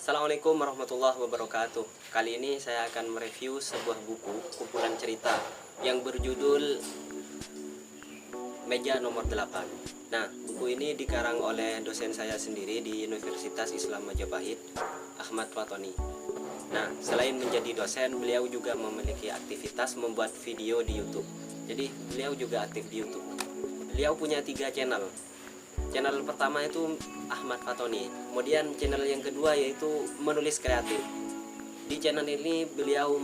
Assalamualaikum warahmatullahi wabarakatuh. Kali ini saya akan mereview sebuah buku kumpulan cerita yang berjudul Meja Nomor 8. Nah, buku ini dikarang oleh dosen saya sendiri di Universitas Islam Majapahit, Ahmad Fatoni. Nah, selain menjadi dosen, beliau juga memiliki aktivitas membuat video di YouTube. Jadi, beliau juga aktif di YouTube. Beliau punya 3 channel. Channel pertama itu Ahmad Fatoni. Kemudian channel yang kedua yaitu menulis kreatif. Di channel ini beliau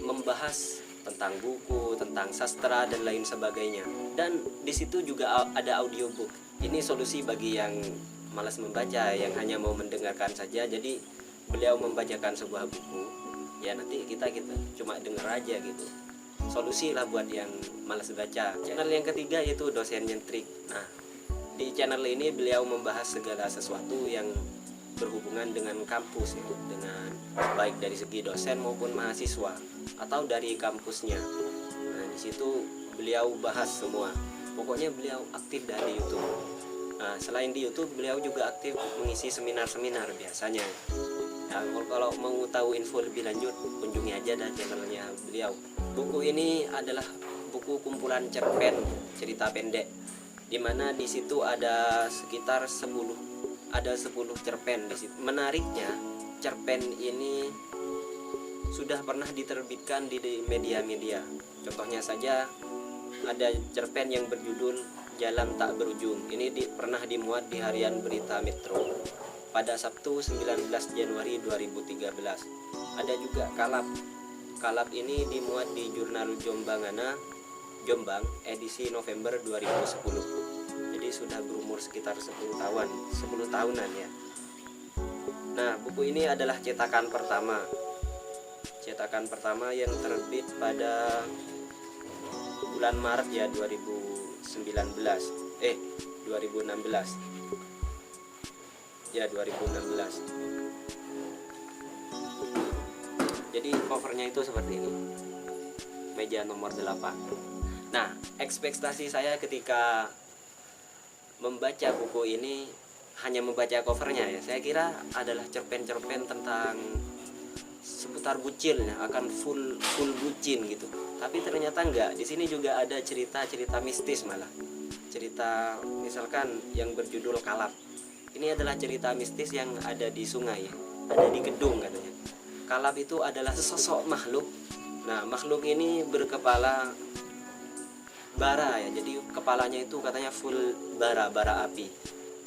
membahas tentang buku, tentang sastra dan lain sebagainya. Dan di situ juga ada audiobook. Ini solusi bagi yang malas membaca, yang hanya mau mendengarkan saja. Jadi beliau membacakan sebuah buku. Ya nanti kita cuma dengar aja gitu. Solusi lah buat yang malas baca. Channel yang ketiga yaitu dosen nyentrik. Nah, di channel ini beliau membahas segala sesuatu yang berhubungan dengan kampus ya, dengan baik dari segi dosen maupun mahasiswa atau dari kampusnya. Nah, di situ beliau bahas semua. Pokoknya beliau aktif dari YouTube. Nah, selain di YouTube beliau juga aktif mengisi seminar-seminar biasanya. Nah, kalau mau tahu info lebih lanjut kunjungi aja dah channelnya beliau. Buku ini adalah buku kumpulan cerpen cerita pendek, di mana di situ ada sekitar 10 cerpen di situ. Menariknya, cerpen ini sudah pernah diterbitkan di media-media. Contohnya saja ada cerpen yang berjudul Jalan Tak Berujung. Ini pernah dimuat di Harian Berita Metro pada Sabtu 19 Januari 2013. Ada juga Kalap ini dimuat di Jurnal Jombang edisi November 2010. Jadi sudah berumur sekitar 10 tahunan ya. Nah, buku ini adalah cetakan pertama yang terbit pada bulan Maret ya 2016. Ya 2016. Jadi covernya itu seperti ini. Meja nomor 8. Nah, ekspektasi saya ketika membaca buku ini hanya membaca covernya ya. Saya kira adalah cerpen-cerpen tentang seputar bucin ya, akan full bucin gitu. Tapi ternyata enggak. Di sini juga ada cerita-cerita mistis malah. Cerita misalkan yang berjudul Kalap. Ini adalah cerita mistis yang ada di sungai, ada di gedung katanya. Kalap itu adalah sesosok makhluk. Nah, makhluk ini berkepala bara ya. Jadi kepalanya itu katanya full bara api.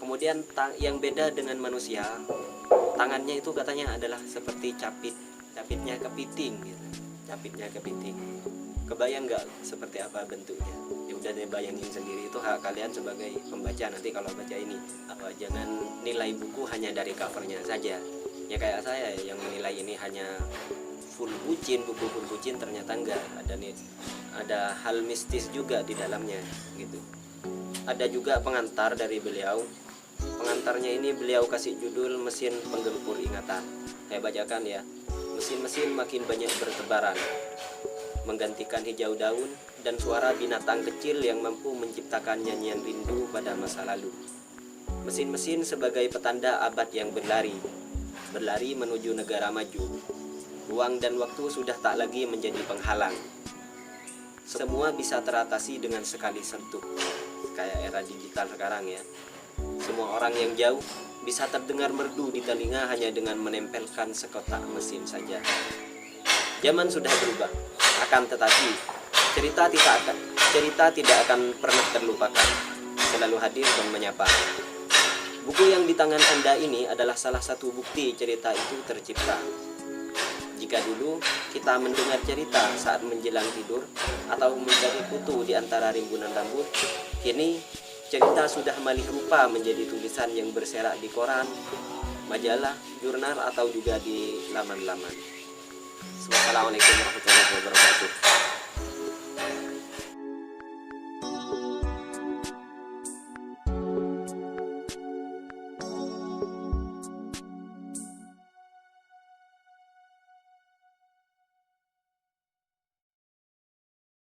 Kemudian yang beda dengan manusia, tangannya itu katanya adalah seperti capitnya kepiting gitu. Capitnya kepiting. Kebayang nggak seperti apa bentuknya? Ya udah deh bayangin sendiri, itu hak kalian sebagai pembaca nanti kalau baca ini. Jangan nilai buku hanya dari covernya saja. Ya kayak saya yang menilai ini hanya buku full bucin, ternyata enggak, ada hal mistis juga di dalamnya gitu. Ada juga pengantar dari beliau. Pengantarnya ini beliau kasih judul Mesin Penggempur Ingatan. Saya bacakan ya. Mesin-mesin makin banyak bertebaran, menggantikan hijau daun dan suara binatang kecil yang mampu menciptakan nyanyian rindu pada masa lalu. Mesin-mesin sebagai petanda abad yang berlari menuju negara maju. Ruang dan waktu sudah tak lagi menjadi penghalang. Semua bisa teratasi dengan sekali sentuh. Kayak era digital sekarang ya. Semua orang yang jauh bisa terdengar merdu di telinga hanya dengan menempelkan sekotak mesin saja. Zaman sudah berubah, akan tetapi cerita tidak akan pernah terlupakan, selalu hadir dan menyapa. Buku yang di tangan Anda ini adalah salah satu bukti cerita itu tercipta. Jika dulu kita mendengar cerita saat menjelang tidur atau mencari kutu di antara rimbunan rambut, kini cerita sudah malih rupa menjadi tulisan yang berserak di koran, majalah, jurnal atau juga di laman-laman. Wassalamualaikum warahmatullahi wabarakatuh.